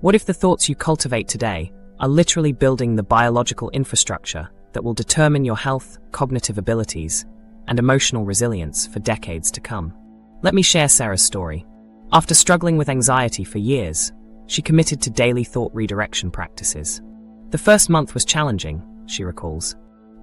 What if the thoughts you cultivate today are literally building the biological infrastructure that will determine your health, cognitive abilities, and emotional resilience for decades to come? Let me share Sarah's story. After struggling with anxiety for years, she committed to daily thought redirection practices. The first month was challenging, she recalls.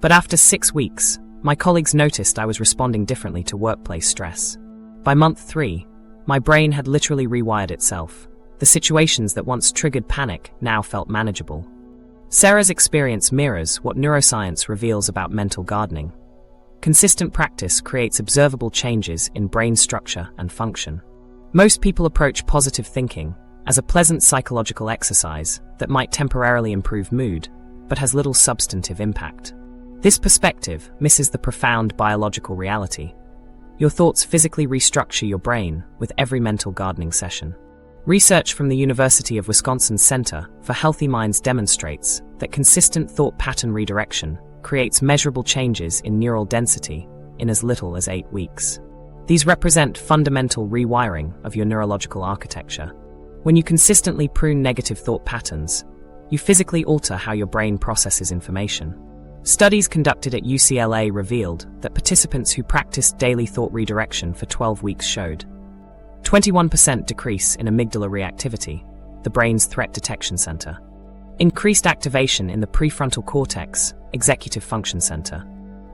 But after 6 weeks, my colleagues noticed I was responding differently to workplace stress. By month 3, my brain had literally rewired itself. The situations that once triggered panic now felt manageable. Sarah's experience mirrors what neuroscience reveals about mental gardening. Consistent practice creates observable changes in brain structure and function. Most people approach positive thinking as a pleasant psychological exercise that might temporarily improve mood, but has little substantive impact. This perspective misses the profound biological reality. Your thoughts physically restructure your brain with every mental gardening session. Research from the University of Wisconsin's Center for Healthy Minds demonstrates that consistent thought pattern redirection creates measurable changes in neural density in as little as 8 weeks. These represent fundamental rewiring of your neurological architecture. When you consistently prune negative thought patterns, you physically alter how your brain processes information. Studies conducted at UCLA revealed that participants who practiced daily thought redirection for 12 weeks showed 21% decrease in amygdala reactivity, the brain's threat detection center, increased activation in the prefrontal cortex, executive function center.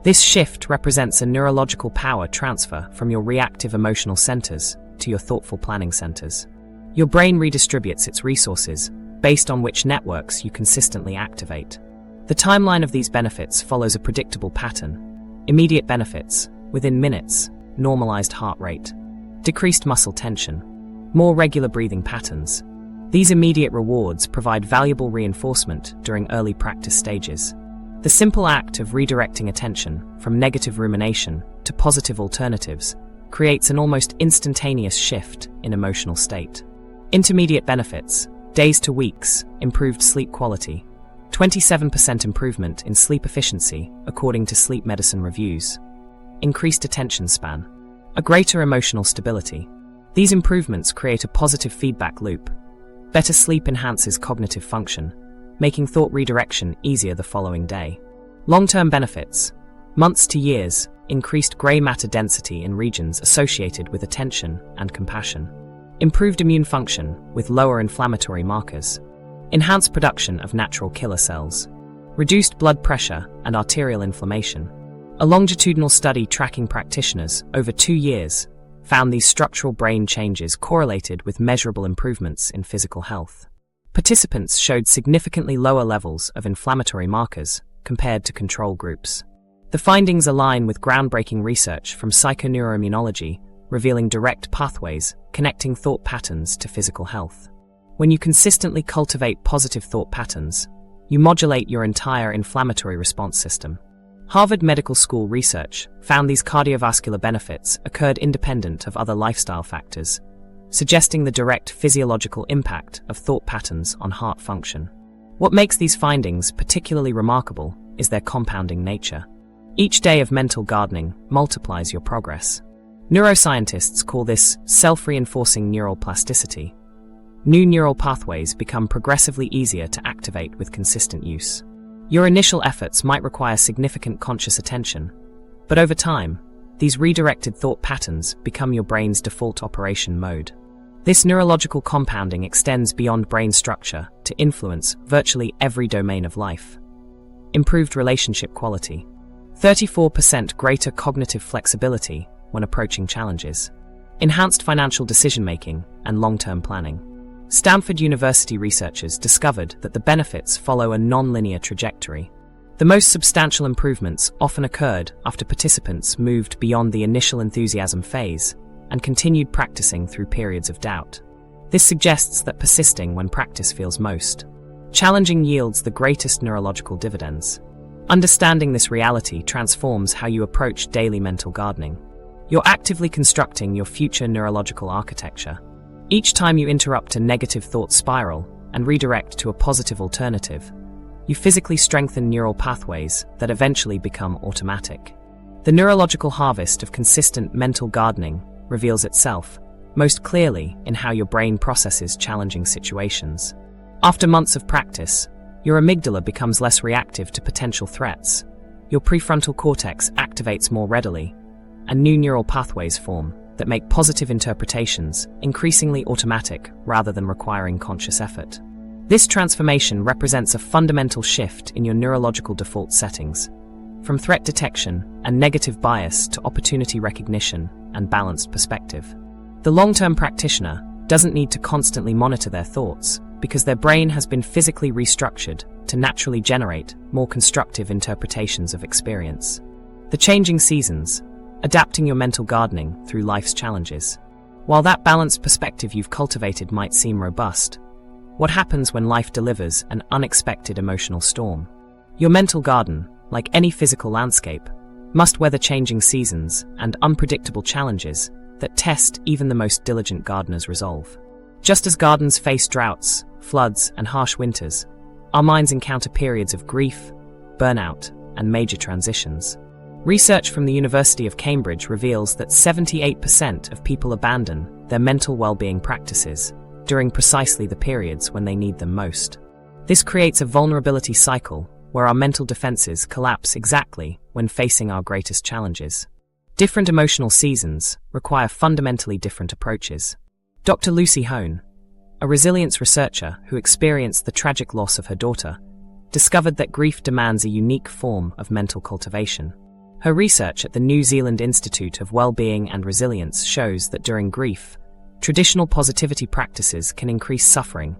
This shift represents a neurological power transfer from your reactive emotional centers to your thoughtful planning centers. Your brain redistributes its resources based on which networks you consistently activate. The timeline of these benefits follows a predictable pattern. Immediate benefits, within minutes, normalized heart rate, decreased muscle tension, more regular breathing patterns. These immediate rewards provide valuable reinforcement during early practice stages. The simple act of redirecting attention from negative rumination to positive alternatives creates an almost instantaneous shift in emotional state. Intermediate benefits, days to weeks, improved sleep quality, 27% improvement in sleep efficiency according to sleep medicine reviews, increased attention span, a greater emotional stability. These improvements create a positive feedback loop. Better sleep enhances cognitive function, making thought redirection easier the following day. Long-term benefits, months to years, increased gray matter density in regions associated with attention and compassion, improved immune function with lower inflammatory markers, enhanced production of natural killer cells, reduced blood pressure and arterial inflammation. A longitudinal study tracking practitioners over 2 years found these structural brain changes correlated with measurable improvements in physical health. Participants showed significantly lower levels of inflammatory markers compared to control groups. The findings align with groundbreaking research from psychoneuroimmunology, revealing direct pathways connecting thought patterns to physical health. When you consistently cultivate positive thought patterns, you modulate your entire inflammatory response system. Harvard Medical School research found these cardiovascular benefits occurred independent of other lifestyle factors, suggesting the direct physiological impact of thought patterns on heart function. What makes these findings particularly remarkable is their compounding nature. Each day of mental gardening multiplies your progress. Neuroscientists call this self-reinforcing neural plasticity. New neural pathways become progressively easier to activate with consistent use. Your initial efforts might require significant conscious attention, but over time, these redirected thought patterns become your brain's default operation mode. This neurological compounding extends beyond brain structure to influence virtually every domain of life. Improved relationship quality, 34% greater cognitive flexibility when approaching challenges, enhanced financial decision-making and long-term planning. Stanford University researchers discovered that the benefits follow a non-linear trajectory. The most substantial improvements often occurred after participants moved beyond the initial enthusiasm phase and continued practicing through periods of doubt. This suggests that persisting when practice feels most challenging yields the greatest neurological dividends. Understanding this reality transforms how you approach daily mental gardening. You're actively constructing your future neurological architecture. Each time you interrupt a negative thought spiral and redirect to a positive alternative, you physically strengthen neural pathways that eventually become automatic. The neurological harvest of consistent mental gardening reveals itself most clearly in how your brain processes challenging situations. After months of practice, your amygdala becomes less reactive to potential threats, your prefrontal cortex activates more readily, and new neural pathways form that make positive interpretations increasingly automatic rather than requiring conscious effort. This transformation represents a fundamental shift in your neurological default settings, from threat detection and negative bias to opportunity recognition and balanced perspective. The long-term practitioner doesn't need to constantly monitor their thoughts because their brain has been physically restructured to naturally generate more constructive interpretations of experience. The changing seasons, adapting your mental gardening through life's challenges. While that balanced perspective you've cultivated might seem robust, what happens when life delivers an unexpected emotional storm? Your mental garden, like any physical landscape, must weather changing seasons and unpredictable challenges that test even the most diligent gardener's resolve. Just as gardens face droughts, floods, and harsh winters, our minds encounter periods of grief, burnout, and major transitions. Research from the University of Cambridge reveals that 78% of people abandon their mental well-being practices during precisely the periods when they need them most. This creates a vulnerability cycle where our mental defenses collapse exactly when facing our greatest challenges. Different emotional seasons require fundamentally different approaches. Dr. Lucy Hone, a resilience researcher who experienced the tragic loss of her daughter, discovered that grief demands a unique form of mental cultivation. Her research at the New Zealand Institute of Wellbeing and Resilience shows that during grief, traditional positivity practices can increase suffering,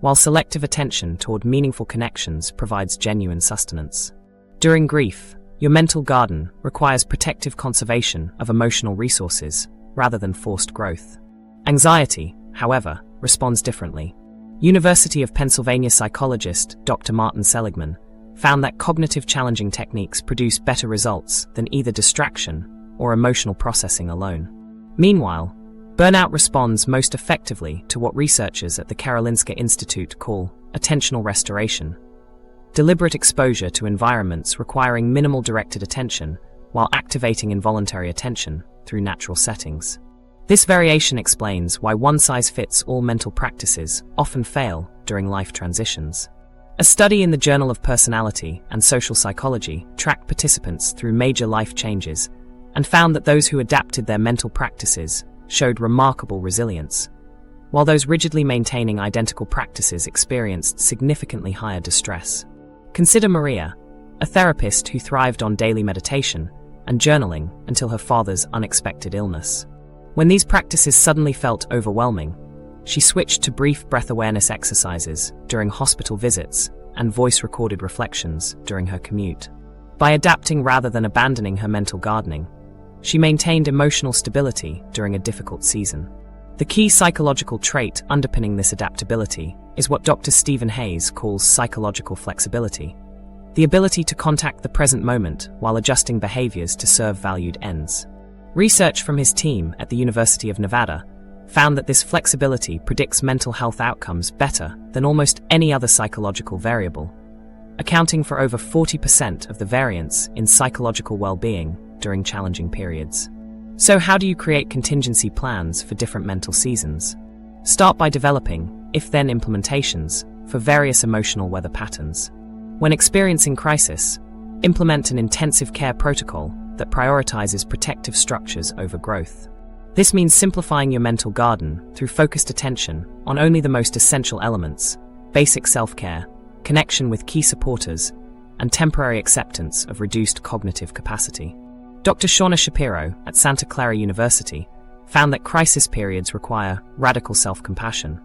while selective attention toward meaningful connections provides genuine sustenance. During grief, your mental garden requires protective conservation of emotional resources rather than forced growth. Anxiety, however, responds differently. University of Pennsylvania psychologist Dr. Martin Seligman found that cognitive challenging techniques produce better results than either distraction or emotional processing alone. Meanwhile, burnout responds most effectively to what researchers at the Karolinska Institute call attentional restoration, deliberate exposure to environments requiring minimal directed attention while activating involuntary attention through natural settings. This variation explains why one-size-fits-all mental practices often fail during life transitions. A study in the Journal of Personality and Social Psychology tracked participants through major life changes and found that those who adapted their mental practices showed remarkable resilience, while those rigidly maintaining identical practices experienced significantly higher distress. Consider Maria, a therapist who thrived on daily meditation and journaling until her father's unexpected illness. When these practices suddenly felt overwhelming, she switched to brief breath awareness exercises during hospital visits and voice-recorded reflections during her commute. By adapting rather than abandoning her mental gardening, she maintained emotional stability during a difficult season. The key psychological trait underpinning this adaptability is what Dr. Stephen Hayes calls psychological flexibility, the ability to contact the present moment while adjusting behaviors to serve valued ends. Research from his team at the University of Nevada found that this flexibility predicts mental health outcomes better than almost any other psychological variable, accounting for over 40% of the variance in psychological well-being during challenging periods. So how do you create contingency plans for different mental seasons? Start by developing if-then implementations for various emotional weather patterns. When experiencing crisis, implement an intensive care protocol that prioritizes protective structures over growth. This means simplifying your mental garden through focused attention on only the most essential elements, basic self-care, connection with key supporters, and temporary acceptance of reduced cognitive capacity. Dr. Shauna Shapiro at Santa Clara University found that crisis periods require radical self-compassion,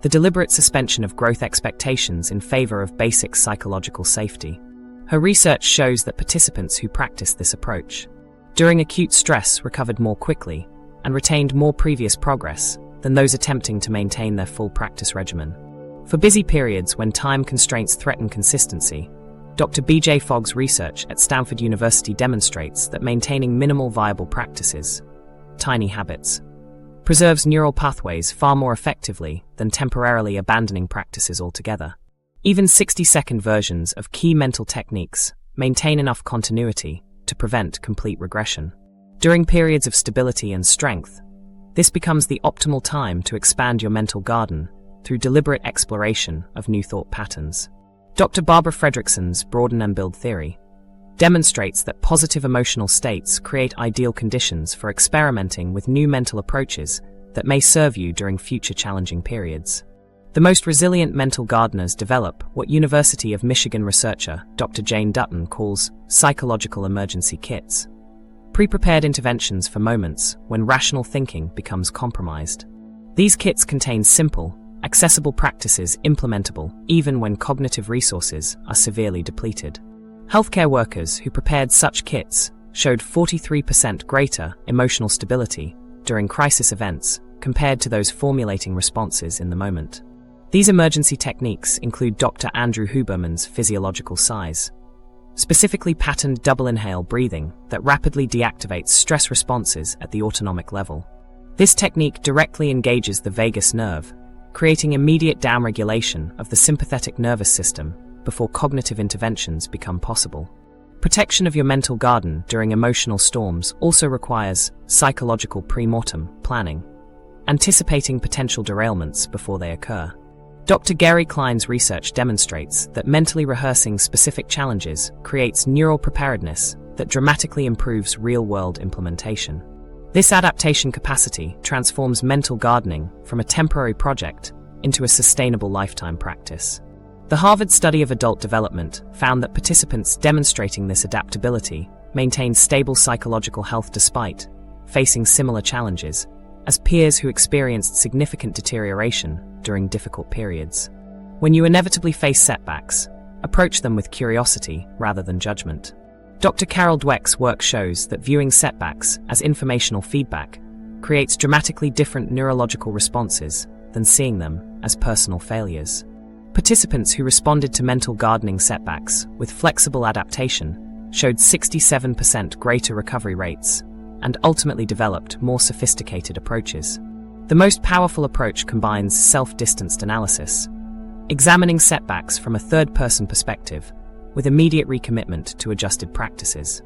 the deliberate suspension of growth expectations in favor of basic psychological safety. Her research shows that participants who practiced this approach during acute stress recovered more quickly and retained more previous progress than those attempting to maintain their full practice regimen. For busy periods when time constraints threaten consistency, Dr. B.J. Fogg's research at Stanford University demonstrates that maintaining minimal viable practices, tiny habits, preserves neural pathways far more effectively than temporarily abandoning practices altogether. Even 60-second versions of key mental techniques maintain enough continuity to prevent complete regression. During periods of stability and strength, this becomes the optimal time to expand your mental garden through deliberate exploration of new thought patterns. Dr. Barbara Fredrickson's Broaden and Build theory demonstrates that positive emotional states create ideal conditions for experimenting with new mental approaches that may serve you during future challenging periods. The most resilient mental gardeners develop what University of Michigan researcher Dr. Jane Dutton calls psychological emergency kits, pre-prepared interventions for moments when rational thinking becomes compromised. These kits contain simple, accessible practices implementable even when cognitive resources are severely depleted. Healthcare workers who prepared such kits showed 43% greater emotional stability during crisis events compared to those formulating responses in the moment. These emergency techniques include Dr. Andrew Huberman's physiological size, specifically patterned double inhale breathing that rapidly deactivates stress responses at the autonomic level. This technique directly engages the vagus nerve, creating immediate downregulation of the sympathetic nervous system before cognitive interventions become possible. Protection of your mental garden during emotional storms also requires psychological pre-mortem planning, anticipating potential derailments before they occur. Dr. Gary Klein's research demonstrates that mentally rehearsing specific challenges creates neural preparedness that dramatically improves real-world implementation. This adaptation capacity transforms mental gardening from a temporary project into a sustainable lifetime practice. The Harvard study of adult development found that participants demonstrating this adaptability maintained stable psychological health despite facing similar challenges as peers who experienced significant deterioration during difficult periods. When you inevitably face setbacks, approach them with curiosity rather than judgment. Dr. Carol Dweck's work shows that viewing setbacks as informational feedback creates dramatically different neurological responses than seeing them as personal failures. Participants who responded to mental gardening setbacks with flexible adaptation showed 67% greater recovery rates and ultimately developed more sophisticated approaches. The most powerful approach combines self-distanced analysis, examining setbacks from a third-person perspective, with immediate recommitment to adjusted practices.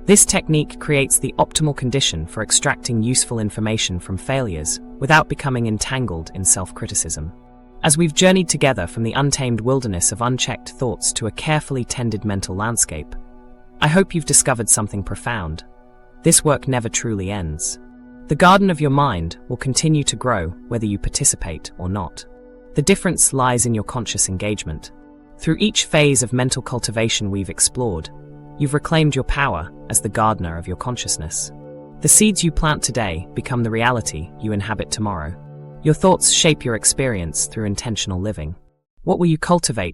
This technique creates the optimal condition for extracting useful information from failures without becoming entangled in self-criticism. As we've journeyed together from the untamed wilderness of unchecked thoughts to a carefully tended mental landscape, I hope you've discovered something profound. This work never truly ends. The garden of your mind will continue to grow whether you participate or not. The difference lies in your conscious engagement. Through each phase of mental cultivation we've explored, you've reclaimed your power as the gardener of your consciousness. The seeds you plant today become the reality you inhabit tomorrow. Your thoughts shape your experience through intentional living. What will you cultivate